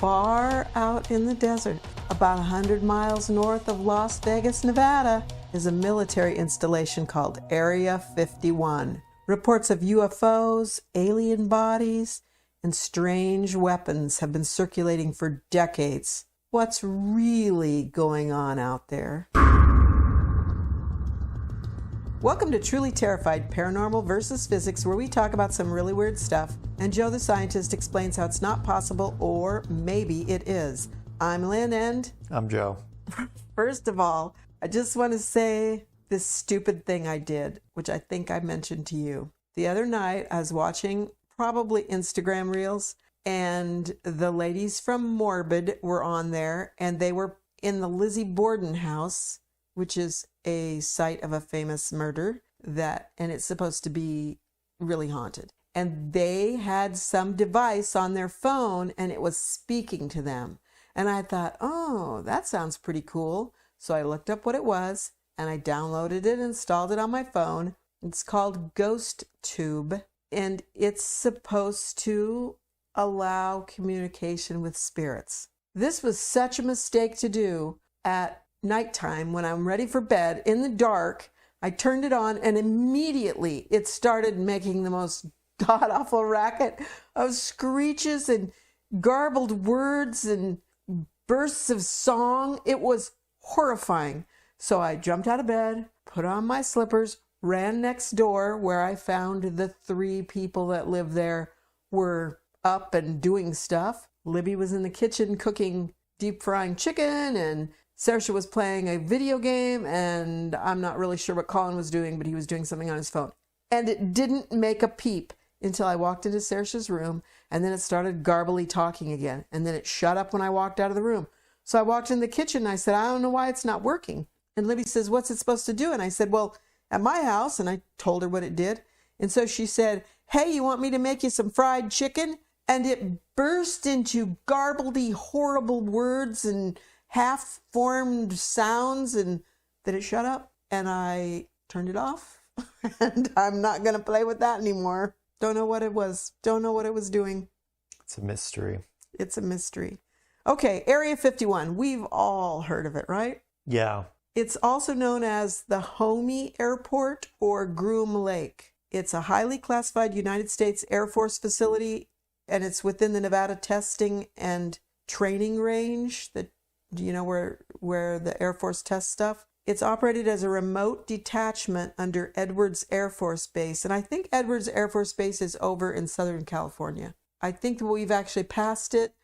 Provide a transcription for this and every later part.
Far out in the desert, about 100 miles north of Las Vegas, Nevada, is a military installation called Area 51. Reports of UFOs, alien bodies, and strange weapons have been circulating for decades. What's really going on out there? Welcome to Truly Terrified, Paranormal versus Physics, where we talk about some really weird stuff, and Joe the Scientist explains how it's not possible, or maybe it is. I'm Lynn, and... I'm Joe. First of all, I just want to say this stupid thing I did, which I think I mentioned to you. The other night, I was watching probably Instagram Reels, and the ladies from Morbid were on there, and they were in the Lizzie Borden house, which is a site of a famous murder and it's supposed to be really haunted. And they had some device on their phone and it was speaking to them. And I thought, oh, that sounds pretty cool. So I looked up what it was and I downloaded it and installed it on my phone. It's called Ghost Tube, and it's supposed to allow communication with spirits. This was such a mistake to do at nighttime when I'm ready for bed in the dark. I turned it on and immediately it started making the most god-awful racket of screeches and garbled words and bursts of song. It was horrifying. So I jumped out of bed, put on my slippers, ran next door where I found the 3 people that live there were up and doing stuff. Libby was in the kitchen cooking deep frying chicken, and Saoirse was playing a video game, and I'm not really sure what Colin was doing, but he was doing something on his phone. And it didn't make a peep until I walked into Saoirse's room, and then it started garbly talking again. And then it shut up when I walked out of the room. So I walked in the kitchen, and I said, I don't know why it's not working. And Libby says, what's it supposed to do? And I said, well, at my house, and I told her what it did. And so she said, hey, you want me to make you some fried chicken? And it burst into garbledy, horrible words and half-formed sounds, and then it shut up, and I turned it off, and I'm not going to play with that anymore. Don't know what it was. Don't know what it was doing. It's a mystery. It's a mystery. Okay, Area 51. We've all heard of it, right? Yeah. It's also known as the Homey Airport or Groom Lake. It's a highly classified United States Air Force facility, and it's within the Nevada testing and training range that, you know, where the Air Force tests stuff. It's operated as a remote detachment under Edwards Air Force Base. And I think Edwards Air Force Base is over in Southern California. I think that we've actually passed it.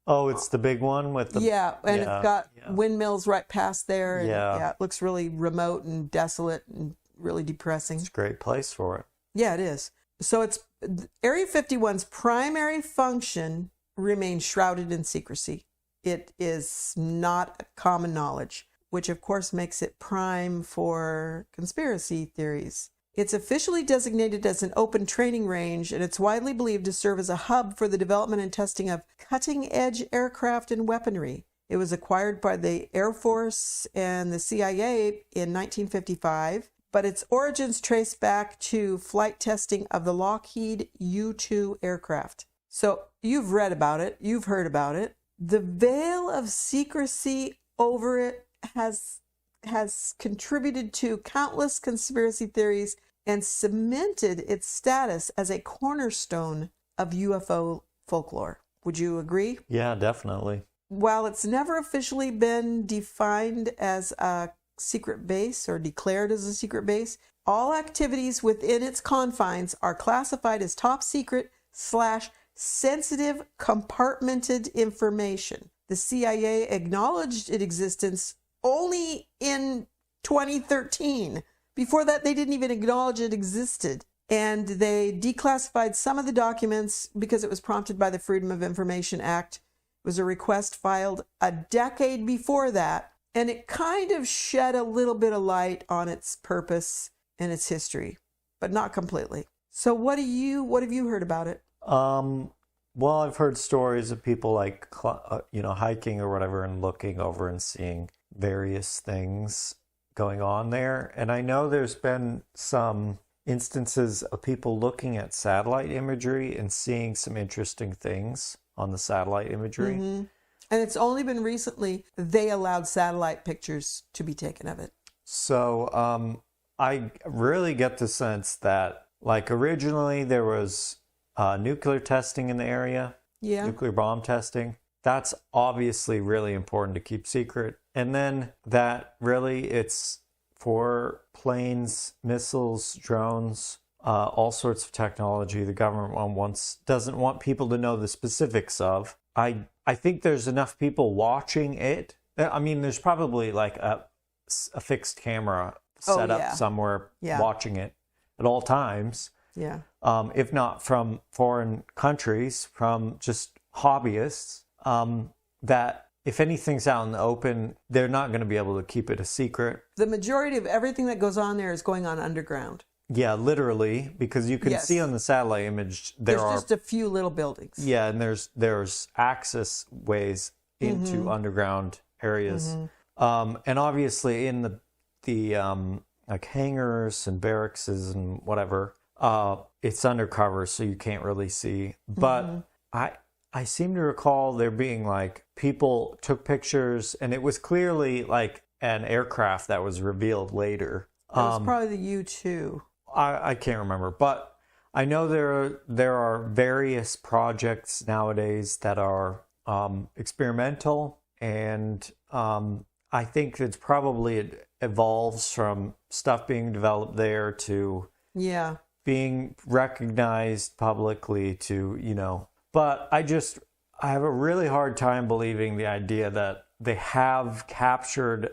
Oh, it's the big one with the... Yeah, and it's got windmills right past there. And yeah, it looks really remote and desolate and really depressing. It's a great place for it. Yeah, it is. So it's Area 51's primary function remains shrouded in secrecy. It is not common knowledge, which of course makes it prime for conspiracy theories. It's officially designated as an open training range, and it's widely believed to serve as a hub for the development and testing of cutting-edge aircraft and weaponry. It was acquired by the Air Force and the CIA in 1955, but its origins trace back to flight testing of the Lockheed U-2 aircraft. So you've read about it, you've heard about it. The veil of secrecy over it has contributed to countless conspiracy theories and cemented its status as a cornerstone of UFO folklore. Would you agree? Yeah, definitely. While it's never officially been defined as a secret base or declared as a secret base, all activities within its confines are classified as top secret / sensitive compartmented information. The CIA acknowledged its existence only in 2013. Before that, they didn't even acknowledge it existed. And they declassified some of the documents because it was prompted by the Freedom of Information Act. It was a request filed a decade before that, and it kind of shed a little bit of light on its purpose and its history, but not completely. So what have you heard about it? Well, I've heard stories of people like, hiking or whatever and looking over and seeing various things going on there. And I know there's been some instances of people looking at satellite imagery and seeing some interesting things on the satellite imagery. Mm-hmm. And it's only been recently they allowed satellite pictures to be taken of it. So I really get the sense that, like, originally there was nuclear testing in the area, nuclear bomb testing. That's obviously really important to keep secret. And then that really it's for planes, missiles, drones, all sorts of technology the government doesn't want people to know the specifics of. I think there's enough people watching it. I mean, there's probably like a fixed camera set up somewhere watching it at all times. Yeah. If not from foreign countries, from just hobbyists, that if anything's out in the open, they're not going to be able to keep it a secret. The majority of everything that goes on there is going on underground. Yeah, literally, because you can see on the satellite image there's just a few little buildings. Yeah, and there's access ways into underground areas, and obviously in the like hangars and barracks and whatever, it's undercover, so you can't really see. But I seem to recall there being like people took pictures, and it was clearly like an aircraft that was revealed later. It was probably the U-2. I can't remember, but I know there are various projects nowadays that are experimental, and I think it's probably it evolves from stuff being developed there to being recognized publicly to, you know. But I have a really hard time believing the idea that they have captured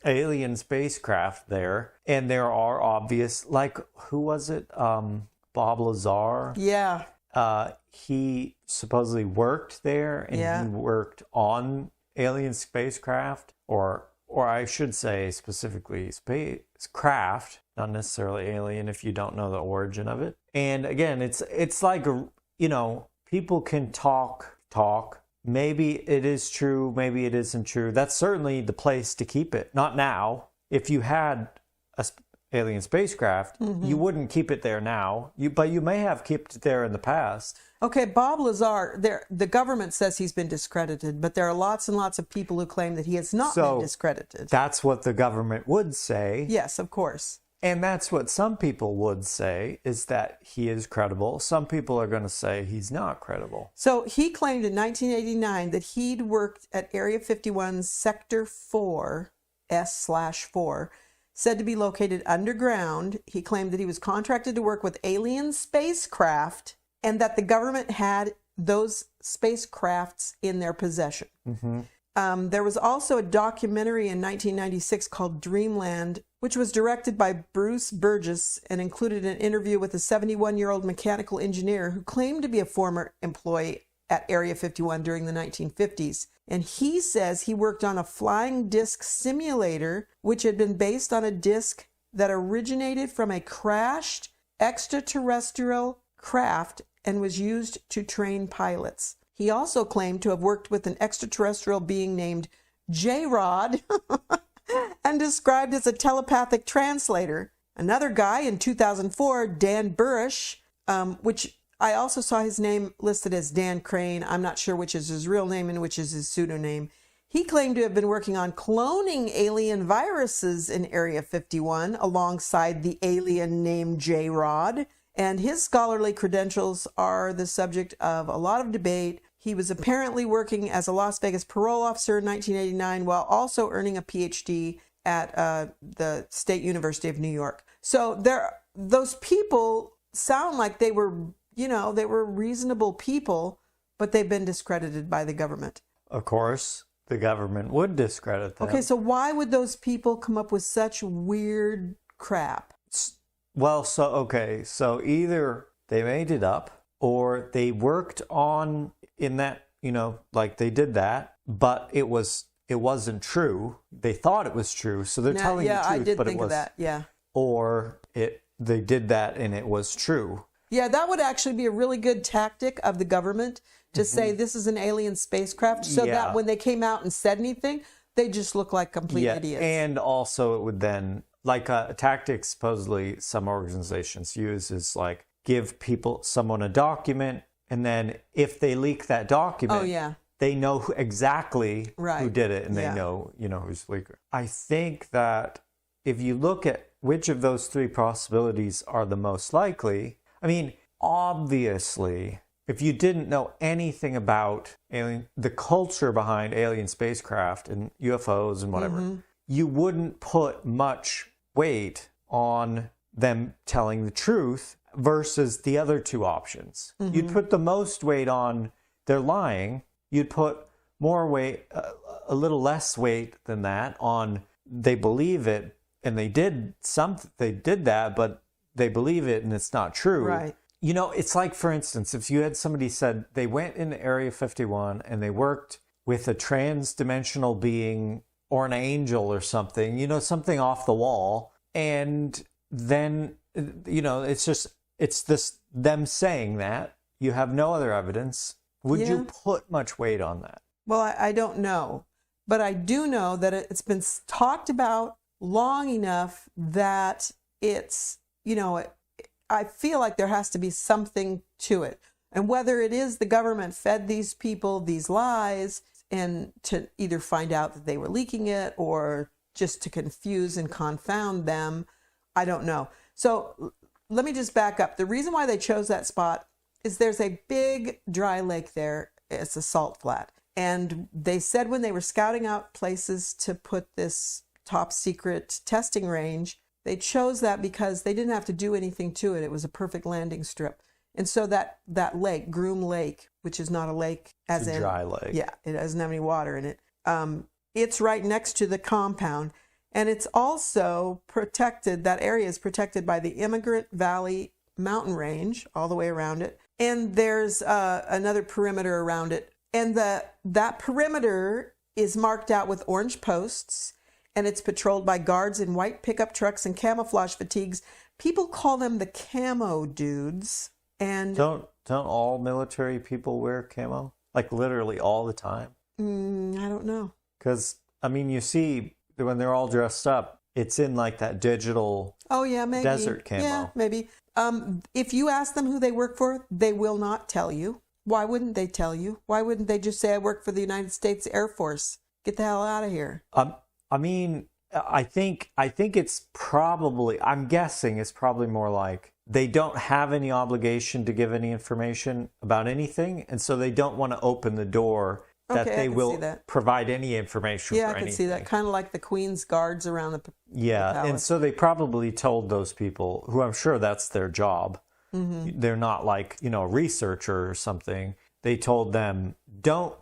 alien spacecraft there, and there are obvious, like, who was it? Bob Lazar. Yeah. He supposedly worked there, and he worked on alien spacecraft, or I should say specifically spacecraft, not necessarily alien if you don't know the origin of it. And again, it's like, you know, people can talk. Maybe it is true, maybe it isn't true. That's certainly the place to keep it. Not now. If you had a alien spacecraft, you wouldn't keep it there now. But you may have kept it there in the past. Okay, Bob Lazar, the government says he's been discredited, but there are lots and lots of people who claim that he has not been discredited. That's what the government would say. Yes, of course. And that's what some people would say, is that he is credible. Some people are going to say he's not credible. So he claimed in 1989 that he'd worked at Area 51's Sector 4, S/4, said to be located underground. He claimed that he was contracted to work with alien spacecraft and that the government had those spacecrafts in their possession. There was also a documentary in 1996 called Dreamland, which was directed by Bruce Burgess and included an interview with a 71-year-old mechanical engineer who claimed to be a former employee at Area 51 during the 1950s. And he says he worked on a flying disc simulator, which had been based on a disc that originated from a crashed extraterrestrial craft and was used to train pilots. He also claimed to have worked with an extraterrestrial being named J-Rod and described as a telepathic translator. Another guy in 2004, Dan Burish, which I also saw his name listed as Dan Crane. I'm not sure which is his real name and which is his pseudonym. He claimed to have been working on cloning alien viruses in Area 51 alongside the alien named J-Rod. And his scholarly credentials are the subject of a lot of debate. He was apparently working as a Las Vegas parole officer in 1989 while also earning a PhD at the State University of New York. So those people sound like they were, you know, they were reasonable people, but they've been discredited by the government. Of course, the government would discredit them. Okay, so why would those people come up with such weird crap? Well, so either they made it up or they worked on in that, you know, like they did that, but it wasn't true. They thought it was true, so they're telling the truth, I did but think it was of that. Yeah. Or they did that and it was true. Yeah, that would actually be a really good tactic of the government to say this is an alien spacecraft, so that when they came out and said anything, they just look like complete idiots. And also it would then, like a tactic supposedly some organizations use is like give someone a document And then if they leak that document, Oh, yeah. they know exactly Right. who did it, and they Yeah. know, who's the leaker. I think that if you look at which of those three possibilities are the most likely, I mean, obviously, if you didn't know anything about the culture behind alien spacecraft and UFOs and whatever, you wouldn't put much weight on them telling the truth versus the other two options. You'd put the most weight on they're lying. You'd put more weight, a little less weight than that on they believe it and they did that, but they believe it and it's not true. Right. It's like, for instance, if you had somebody said they went into Area 51 and they worked with a trans-dimensional being or an angel or something, something off the wall, and then, it's this them saying that, you have no other evidence. Would you put much weight on that? Well, I don't know, but I do know that it's been talked about long enough that it's, I feel like there has to be something to it. And whether it is the government fed these people these lies and to either find out that they were leaking it or just to confuse and confound them, I don't know. So let me just back up. The reason why they chose that spot is there's a big dry lake there. It's a salt flat. And they said when they were scouting out places to put this top secret testing range, they chose that because they didn't have to do anything to it. It was a perfect landing strip. And so that lake, Groom Lake, which is not a lake as It's a dry lake. Yeah, it doesn't have any water in it. It's right next to the compound. And it's also protected, that area is protected by the Immigrant Valley mountain range all the way around it. And there's another perimeter around it. And that perimeter is marked out with orange posts, and it's patrolled by guards in white pickup trucks and camouflage fatigues. People call them the camo dudes. And don't all military people wear camo? Like literally all the time? I don't know. Because, you see when they're all dressed up, it's in like that digital maybe. desert camo. Yeah, maybe. If you ask them who they work for, they will not tell you. Why wouldn't they tell you? Why wouldn't they just say, I work for the United States Air Force? Get the hell out of here. I think it's probably, I'm guessing it's probably more like they don't have any obligation to give any information about anything, and so they don't want to open the door that they will provide any information for anything. Yeah, I can see that. Kind of like the Queen's guards around the Yeah, and so they probably told those people, who I'm sure that's their job. They're not like, a researcher or something. They told them, don't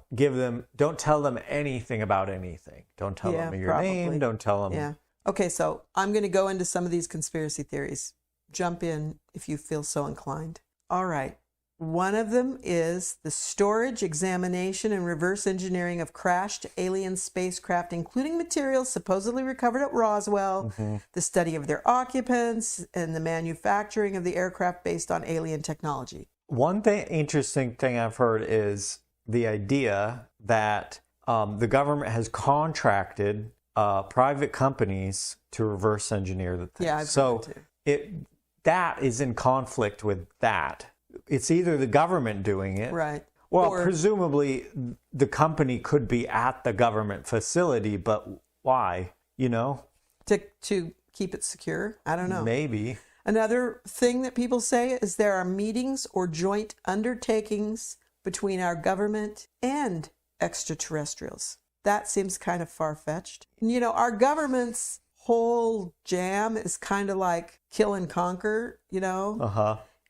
tell them anything about anything. Don't tell them your name. Don't tell them. Yeah. Okay, so I'm going to go into some of these conspiracy theories. Jump in if you feel so inclined. All right. One of them is the storage, examination, and reverse engineering of crashed alien spacecraft, including materials supposedly recovered at Roswell, the study of their occupants, and the manufacturing of the aircraft based on alien technology. One interesting thing I've heard is the idea that the government has contracted private companies to reverse engineer the thing. Yeah, I've heard that too. That is in conflict with that. It's either the government doing it. Right. Well, presumably the company could be at the government facility, but why? To keep it secure? I don't know. Maybe. Another thing that people say is there are meetings or joint undertakings between our government and extraterrestrials. That seems kind of far-fetched. Our government's whole jam is kind of like kill and conquer,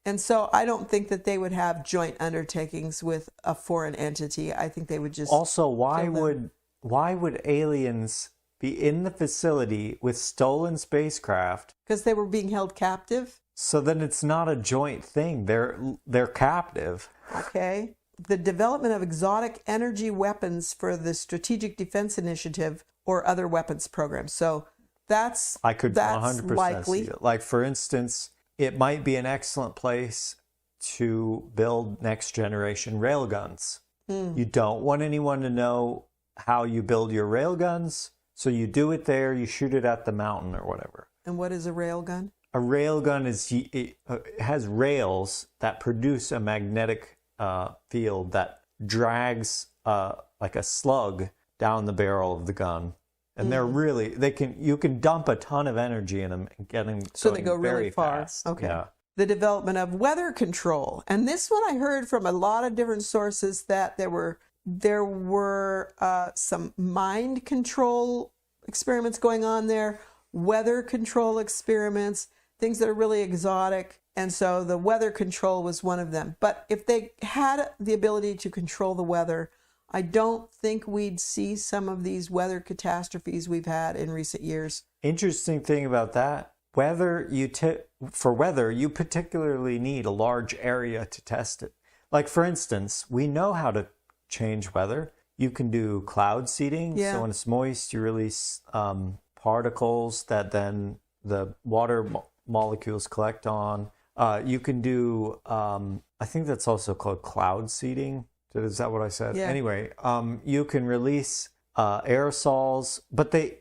And so I don't think that they would have joint undertakings with a foreign entity. I think they would just... Also, why would aliens be in the facility with stolen spacecraft? Because they were being held captive. So then it's not a joint thing. They're captive. Okay. The development of exotic energy weapons for the Strategic Defense Initiative or other weapons programs. So that's I could 100% likely. see it. Like, for instance, it might be an excellent place to build next generation railguns. You don't want anyone to know how you build your railguns, so you do it there, you shoot it at the mountain or whatever. And what is a railgun? A railgun it has rails that produce a magnetic field that drags like a slug down the barrel of the gun. And they're really, you can dump a ton of energy in them and get them so they go really far. fast. Okay. Yeah. The development of weather control. And this one I heard from a lot of different sources that there were some mind control experiments going on there, weather control experiments, things that are really exotic. And so the weather control was one of them. But if they had the ability to control the weather, I don't think we'd see some of these weather catastrophes we've had in recent years. Interesting thing about that, for weather, you particularly need a large area to test it. Like, for instance, we know how to change weather. You can do cloud seeding. Yeah. So when it's moist, you release particles that then the water molecules collect on. You can do, I think that's also called cloud seeding. Is that what I said? Yeah. Anyway, you can release aerosols, but the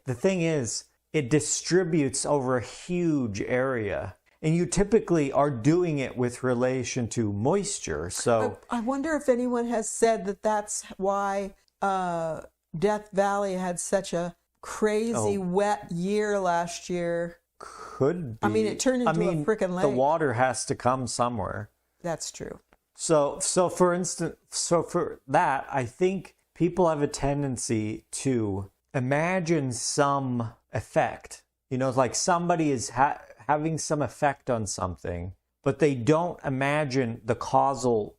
thing is, it distributes over a huge area. And you typically are doing it with relation to moisture. So I wonder if anyone has said that that's why Death Valley had such a crazy wet year last year. Could be. I mean, it turned into a freaking lake. The water has to come somewhere. That's true. So for instance, for that, I think people have a tendency to imagine some effect. You know, like somebody is having some effect on something, but they don't imagine the causal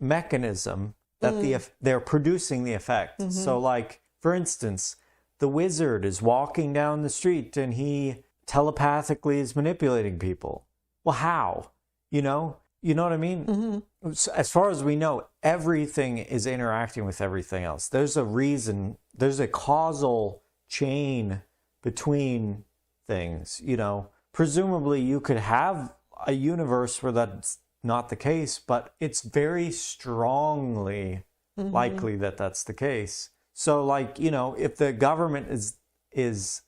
mechanism that they're producing the effect. Mm-hmm. So, like, for instance, the wizard is walking down the street and he telepathically is manipulating people. Well, how? You know what I mean? Mm-hmm. As far as we know, everything is interacting with everything else. There's a reason, there's a causal chain between things, you know. Presumably you could have a universe where that's not the case, but it's very strongly likely that that's the case. So, like, you know, if the government is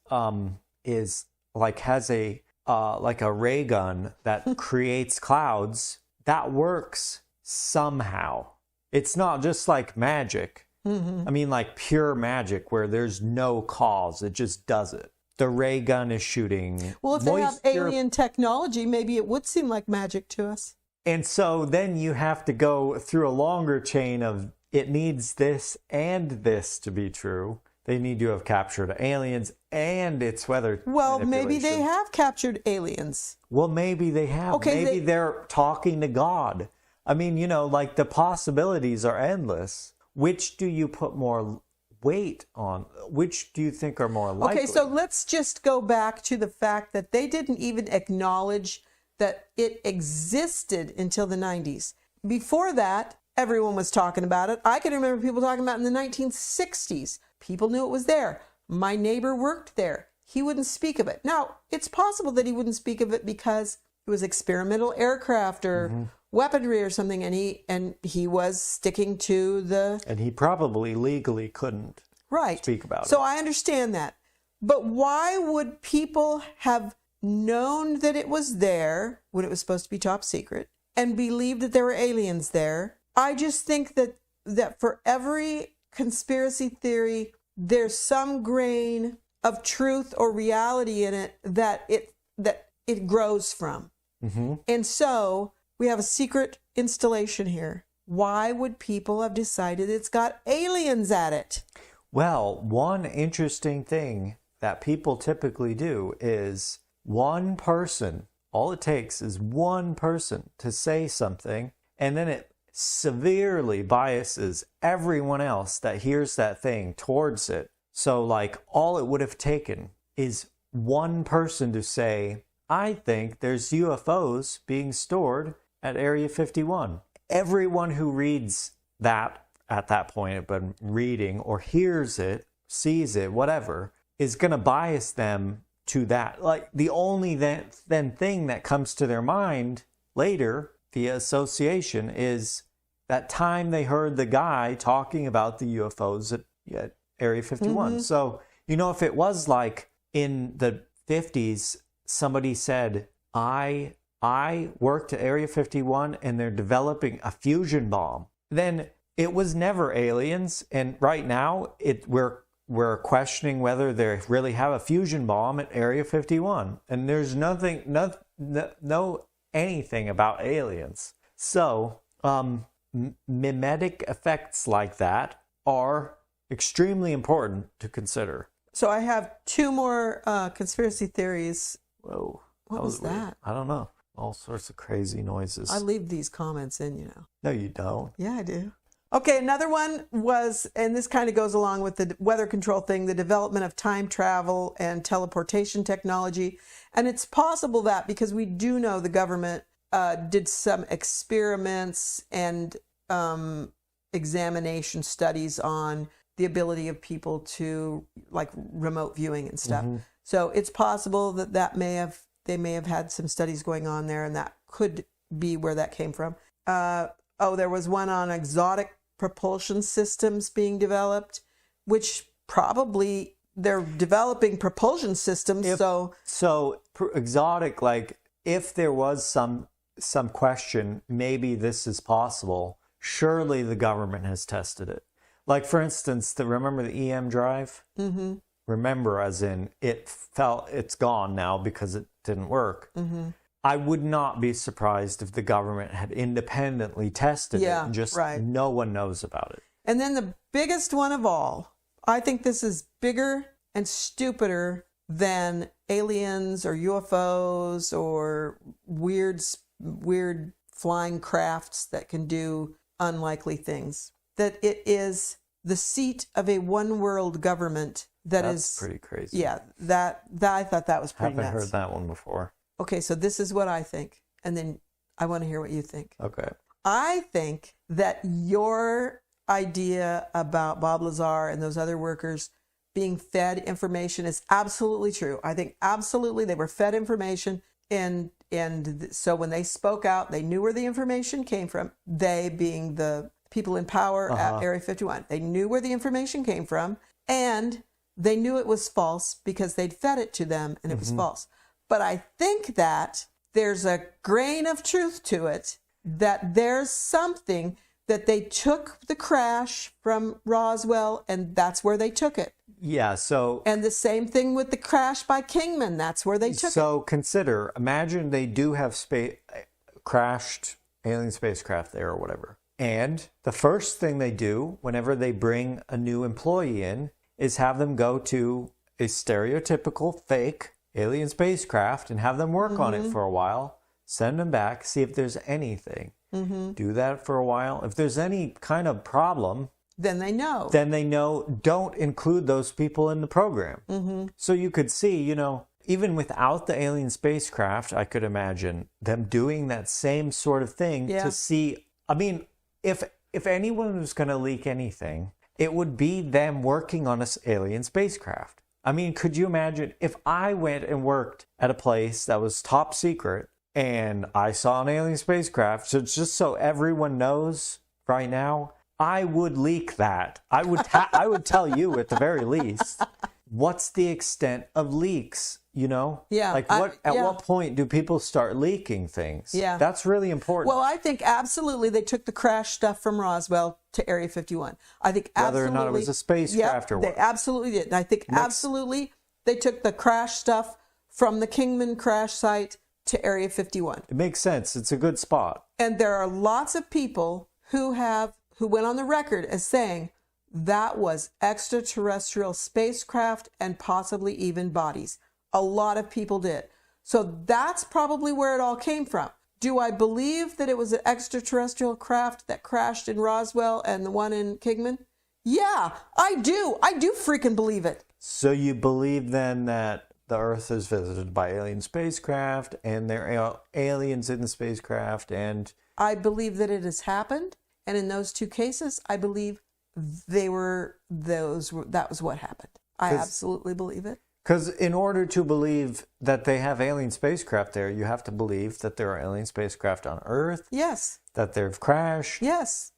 like has a like a ray gun that creates clouds, that works somehow. It's not just like magic. I mean, like pure magic where there's no cause. It just does it. The ray gun is shooting. Well, if they have alien technology, maybe it would seem like magic to us. And so then you have to go through a longer chain of it needs this and this to be true. They need to have captured aliens and it's weather. Well, maybe they have captured aliens. Well, maybe they have. Okay, maybe they're talking to God. I mean, you know, like the possibilities are endless. Which do you put more weight on? Which do you think are more likely? Okay, so let's just go back to the fact that they didn't even acknowledge that it existed until the 90s. Before that, everyone was talking about it. I can remember people talking about it in the 1960s. People knew it was there. My neighbor worked there. He wouldn't speak of it. Now, it's possible that he wouldn't speak of it because it was experimental aircraft or weaponry or something, and he was sticking to the... And he probably legally couldn't speak about it. So I understand that. But why would people have known that it was there when it was supposed to be top secret and believed that there were aliens there? I just think that for every conspiracy theory, there's some grain of truth or reality in it that it grows from. And so we have a secret installation here. Why would people have decided it's got aliens at it? Well, one interesting thing that people typically do is one person, all it takes is one person to say something, and then it severely biases everyone else that hears that thing towards it. So, like, all it would have taken is one person to say, I think there's UFOs being stored at Area 51. Everyone who reads that at that point, have been reading or hears it, sees it, whatever, is going to bias them to that. Like, the only then thing that comes to their mind later via association is that time they heard the guy talking about the UFOs at Area 51. So, you know, if it was like in the 50s, somebody said, I I worked at Area 51 and they're developing a fusion bomb, then it was never aliens. And right now, we're questioning whether they really have a fusion bomb at Area 51. And there's no anything about aliens. So, mimetic effects like that are extremely important to consider. So I have two more conspiracy theories. Whoa. What was that? I don't know. All sorts of crazy noises. I leave these comments in, you know. No, you don't. Yeah, I do. Okay, another one was, and this kind of goes along with the weather control thing, the development of time travel and teleportation technology. And it's possible that because we do know the government did some experiments and examination studies on the ability of people to, like, remote viewing and stuff. Mm-hmm. So it's possible that they may have had some studies going on there, and that could be where that came from. There was one on exotic propulsion systems being developed, which probably they're developing propulsion systems. So exotic, like if there was some question, maybe this is possible. Surely the government has tested it. Like, for instance, remember the EM drive? Mm-hmm. Remember, as in it's gone now because it didn't work. Mm-hmm. I would not be surprised if the government had independently tested it and just no one knows about it. And then the biggest one of all, I think this is bigger and stupider than aliens or UFOs or weird flying crafts that can do unlikely things. That it is the seat of a one world government that's pretty crazy. Yeah, that I thought that was pretty nuts. I haven't heard that one before. Okay, so this is what I think, and then I want to hear what you think. Okay. I think that your idea about Bob Lazar and those other workers being fed information is absolutely true. I think absolutely they were fed information, and so when they spoke out, they knew where the information came from. They being the people in power at Area 51. They knew where the information came from, and they knew it was false because they'd fed it to them, and it was false. But I think that there's a grain of truth to it, that there's something that they took the crash from Roswell, and that's where they took it. Yeah, so... And the same thing with the crash by Kingman. That's where they took it. So imagine they do have crashed alien spacecraft there or whatever. And the first thing they do whenever they bring a new employee in is have them go to a stereotypical fake alien spacecraft and have them work on it for a while, send them back, see if there's anything. Mm-hmm. Do that for a while. If there's any kind of problem, then they know. Don't include those people in the program. Mm-hmm. So you could see, even without the alien spacecraft, I could imagine them doing that same sort of thing to see. I mean, if anyone was going to leak anything, it would be them working on this alien spacecraft. I mean, could you imagine if I went and worked at a place that was top secret and I saw an alien spacecraft, so just so everyone knows right now, I would leak that. I would tell you at the very least. What's the extent of leaks, Yeah. Like at what point do people start leaking things? Yeah. That's really important. Well, I think absolutely they took the crash stuff from Roswell to Area 51. I think absolutely. Whether or not it was a spacecraft or what. They absolutely did. And I think absolutely they took the crash stuff from the Kingman crash site to Area 51. It makes sense. It's a good spot. And there are lots of people who went on the record as saying that was extraterrestrial spacecraft and possibly even bodies. A lot of people did. So that's probably where it all came from. Do I believe that it was an extraterrestrial craft that crashed in Roswell and the one in Kingman? Yeah, I do. I do freaking believe it. So you believe then that the Earth is visited by alien spacecraft and there are aliens in the spacecraft, and... I believe that it has happened. And in those two cases, I believe that was what happened. I absolutely believe it. Because in order to believe that they have alien spacecraft there, you have to believe that there are alien spacecraft on Earth. Yes. That they've crashed. Yes.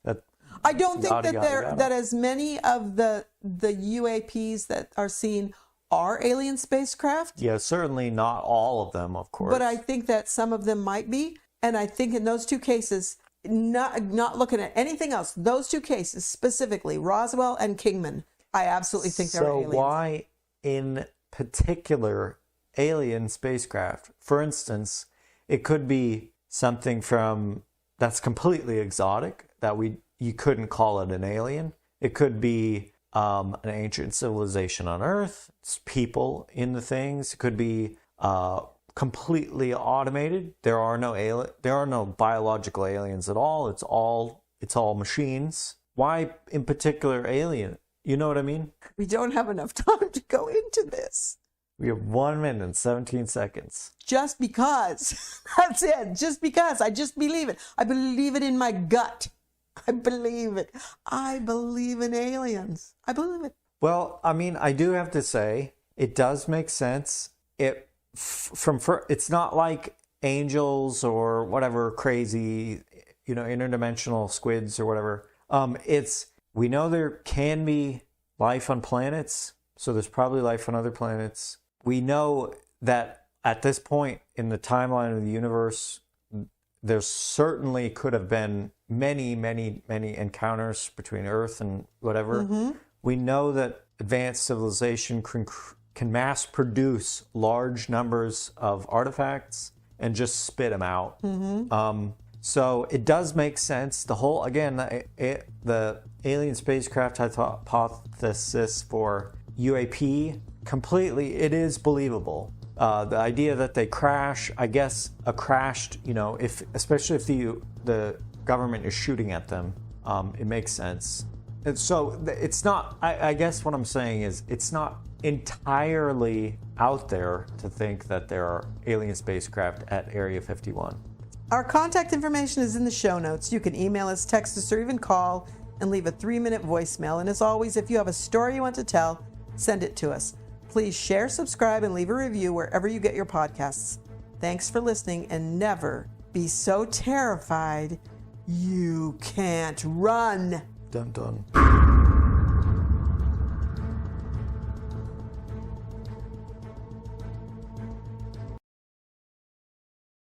I don't think that as many of the UAPs that are seen are alien spacecraft. Yeah, certainly not all of them, of course. But I think that some of them might be. And I think in those two cases, not looking at anything else, those two cases specifically, Roswell and Kingman, I absolutely think they're aliens. So why in particular alien spacecraft? For instance, it could be something from that's completely exotic that you couldn't call it an alien. It could be an ancient civilization on Earth. It's people in the things. It could be completely automated. There are no biological aliens at all. It's all machines. Why in particular alien? You know what I mean? We don't have enough time to go into this. We have 1 minute and 17 seconds. Just because. That's it. Just because. I just believe it. I believe it in my gut. I believe it. I believe in aliens. I believe it. Well, I mean, I do have to say, it does make sense. It's not like angels or whatever crazy, interdimensional squids or whatever. We know there can be life on planets, so there's probably life on other planets. We know that at this point in the timeline of the universe, there certainly could have been many, many, many encounters between Earth and whatever. Mm-hmm. We know that advanced civilization can mass produce large numbers of artifacts and just spit them out. Mm-hmm. So it does make sense. The alien spacecraft hypothesis for UAP, completely, it is believable. The idea that they crash, I guess especially if the government is shooting at them, it makes sense. And so it's not, I guess what I'm saying is it's not entirely out there to think that there are alien spacecraft at Area 51. Our contact information is in the show notes. You can email us, text us, or even call and leave a 3-minute voicemail. And as always, if you have a story you want to tell, send it to us. Please share, subscribe, and leave a review wherever you get your podcasts. Thanks for listening, and never be so terrified you can't run. Dun dun.